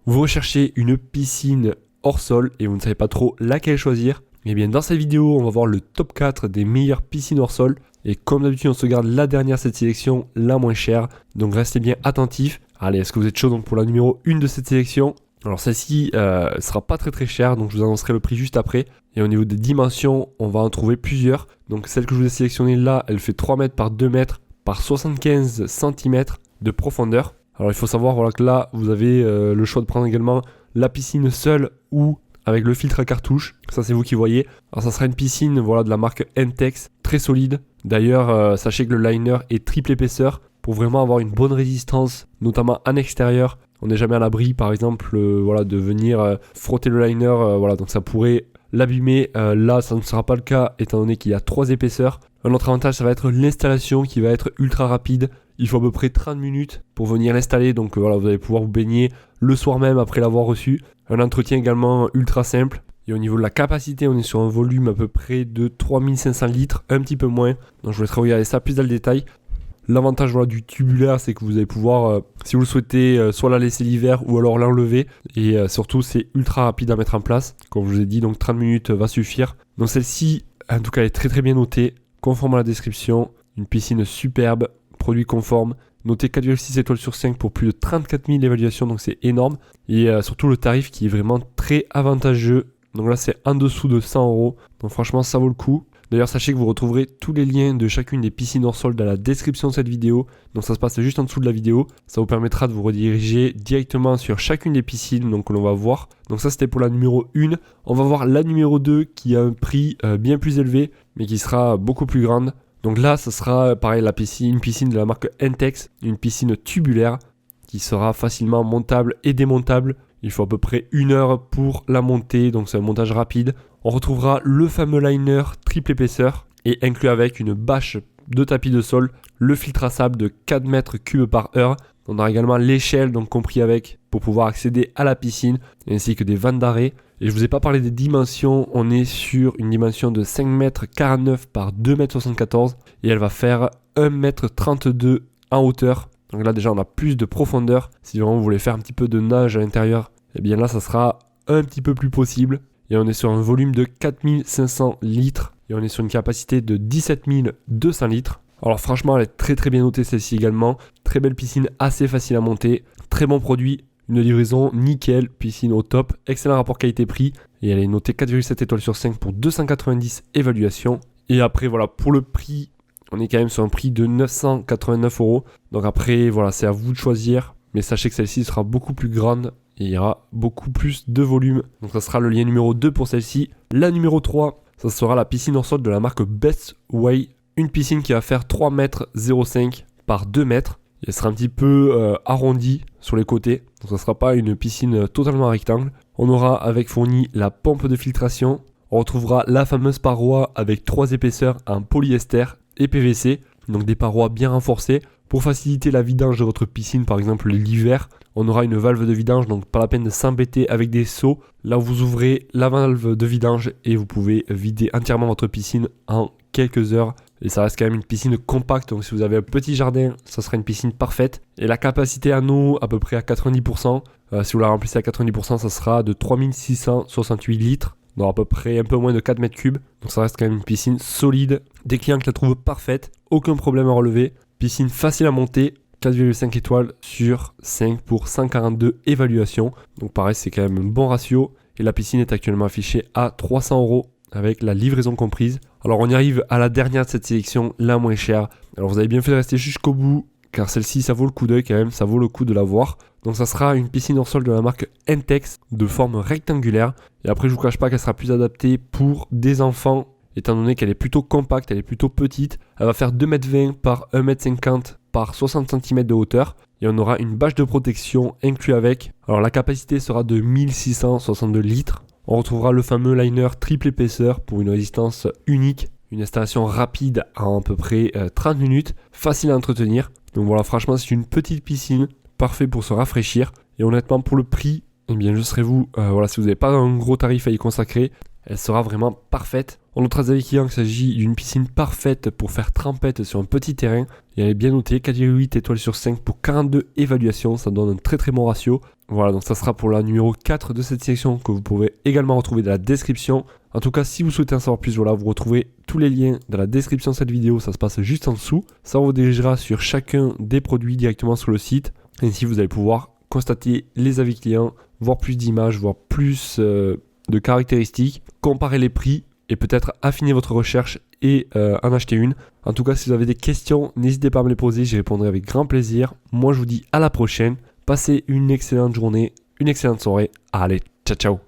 Vous recherchez une piscine hors sol et vous ne savez pas trop laquelle choisir. Eh bien dans cette vidéo, on va voir le top 4 des meilleures piscines hors sol. Et comme d'habitude, on se garde la dernière de cette sélection, la moins chère. Donc restez bien attentifs. Allez, est-ce que vous êtes chaud donc pour la numéro 1 de cette sélection? Alors celle-ci sera pas très chère, donc je vous annoncerai le prix juste après. Et au niveau des dimensions, on va en trouver plusieurs. Donc celle que je vous ai sélectionnée là, elle fait 3 mètres par 2 mètres par 75 cm de profondeur. Alors il faut savoir voilà, que là, vous avez le choix de prendre également la piscine seule ou avec le filtre à cartouche. Ça c'est vous qui voyez. Alors ça sera une piscine voilà, de la marque Entex, très solide. D'ailleurs, sachez que le liner est triple épaisseur pour vraiment avoir une bonne résistance, notamment en extérieur. On n'est jamais à l'abri, par exemple, voilà, de venir frotter le liner, voilà, donc ça pourrait l'abîmer. Là, ça ne sera pas le cas, étant donné qu'il y a 3 épaisseurs. Un autre avantage, ça va être l'installation qui va être ultra rapide. Il faut à peu près 30 minutes pour venir l'installer, donc voilà, vous allez pouvoir vous baigner le soir même après l'avoir reçu. Un entretien également ultra simple. Et au niveau de la capacité, on est sur un volume à peu près de 3500 litres, un petit peu moins. Donc je vous laisserai regarder ça plus dans le détail. L'avantage voilà, du tubulaire, c'est que vous allez pouvoir, si vous le souhaitez, soit la laisser l'hiver ou alors l'enlever. Et surtout, c'est ultra rapide à mettre en place. Comme je vous ai dit, donc 30 minutes va suffire. Donc celle-ci, en tout cas, elle est très bien notée, conforme à la description. Une piscine superbe, produit conforme. Notée 4,6 étoiles sur 5 pour plus de 34 000 évaluations, donc c'est énorme. Et surtout le tarif qui est vraiment très avantageux. Donc là, c'est en dessous de 100 €. Donc franchement, ça vaut le coup. D'ailleurs, sachez que vous retrouverez tous les liens de chacune des piscines hors sol dans la description de cette vidéo. Donc ça se passe juste en dessous de la vidéo. Ça vous permettra de vous rediriger directement sur chacune des piscines donc, que l'on va voir. Donc ça, c'était pour la numéro 1. On va voir la numéro 2 qui a un prix bien plus élevé, mais qui sera beaucoup plus grande. Donc là, ça sera pareil, une piscine de la marque Entex, une piscine tubulaire qui sera facilement montable et démontable. Il faut à peu près 1 heure pour la monter, donc c'est un montage rapide. On retrouvera le fameux liner triple épaisseur et inclus avec une bâche de tapis de sol, le filtre à sable de 4 mètres cubes par heure. On aura également l'échelle, donc compris avec, pour pouvoir accéder à la piscine, ainsi que des vannes d'arrêt. Et je ne vous ai pas parlé des dimensions, on est sur une dimension de 5 mètres 49 par 2 mètres 74 et elle va faire 1 mètre 32 en hauteur. Donc là déjà on a plus de profondeur. Si vraiment vous voulez faire un petit peu de nage à l'intérieur, et bien là ça sera un petit peu plus possible. Et on est sur un volume de 4500 litres et on est sur une capacité de 17 200 litres. Alors franchement elle est très bien notée celle-ci également. Très belle piscine, assez facile à monter, très bon produit. Une livraison nickel, piscine au top, excellent rapport qualité-prix et elle est notée 4,7 étoiles sur 5 pour 290 évaluations. Et après voilà, pour le prix, on est quand même sur un prix de 989 €. Donc après voilà, c'est à vous de choisir, mais sachez que celle-ci sera beaucoup plus grande et il y aura beaucoup plus de volume. Donc ça sera le lien numéro 2 pour celle-ci. La numéro 3, ça sera la piscine hors sol de la marque Best Way, une piscine qui va faire 3 mètres 05 par 2 mètres. Elle sera un petit peu arrondie sur les côtés, donc ça ne sera pas une piscine totalement rectangle. On aura avec fourni la pompe de filtration. On retrouvera la fameuse paroi avec 3 épaisseurs en polyester et PVC, donc des parois bien renforcées. Pour faciliter la vidange de votre piscine, par exemple l'hiver, on aura une valve de vidange, donc pas la peine de s'embêter avec des seaux. Là vous ouvrez la valve de vidange et vous pouvez vider entièrement votre piscine en quelques heures. Et ça reste quand même une piscine compacte, donc si vous avez un petit jardin, ça sera une piscine parfaite. Et la capacité en eau à peu près à 90%. Si vous la remplissez à 90%, ça sera de 3668 litres, donc à peu près un peu moins de 4 mètres cubes. Donc ça reste quand même une piscine solide. Des clients qui la trouvent parfaite, aucun problème à relever. Piscine facile à monter, 4,5 étoiles sur 5 pour 142 évaluations. Donc pareil, c'est quand même un bon ratio. Et la piscine est actuellement affichée à 300 € avec la livraison comprise. Alors on y arrive à la dernière de cette sélection, la moins chère. Alors vous avez bien fait de rester jusqu'au bout, car celle-ci ça vaut le coup d'œil quand même, ça vaut le coup de la voir. Donc ça sera une piscine hors sol de la marque Entex de forme rectangulaire. Et après je vous cache pas qu'elle sera plus adaptée pour des enfants, étant donné qu'elle est plutôt compacte, elle est plutôt petite. Elle va faire 2,20 m par 1,50 m par 60 cm de hauteur. Et on aura une bâche de protection inclus avec. Alors la capacité sera de 1662 litres. On retrouvera le fameux liner triple épaisseur pour une résistance unique. Une installation rapide en à peu près 30 minutes, facile à entretenir. Donc voilà, franchement c'est une petite piscine, parfait pour se rafraîchir. Et honnêtement pour le prix, eh bien je serai vous, voilà, si vous n'avez pas un gros tarif à y consacrer, elle sera vraiment parfaite. On notera avec clients qu'il s'agit d'une piscine parfaite pour faire trempette sur un petit terrain. Et elle est bien notée, 4,8 étoiles sur 5 pour 42 évaluations, ça donne un très bon ratio. Voilà, donc ça sera pour la numéro 4 de cette sélection que vous pouvez également retrouver dans la description. En tout cas, si vous souhaitez en savoir plus, voilà, vous retrouvez tous les liens dans la description de cette vidéo, ça se passe juste en dessous. Ça vous dirigera sur chacun des produits directement sur le site. Ainsi, vous allez pouvoir constater les avis clients, voir plus d'images, voir plus de caractéristiques, comparer les prix et peut-être affiner votre recherche et en acheter une. En tout cas, si vous avez des questions, n'hésitez pas à me les poser, j'y répondrai avec grand plaisir. Moi, je vous dis à la prochaine. Passez une excellente journée, une excellente soirée. Allez, ciao ciao.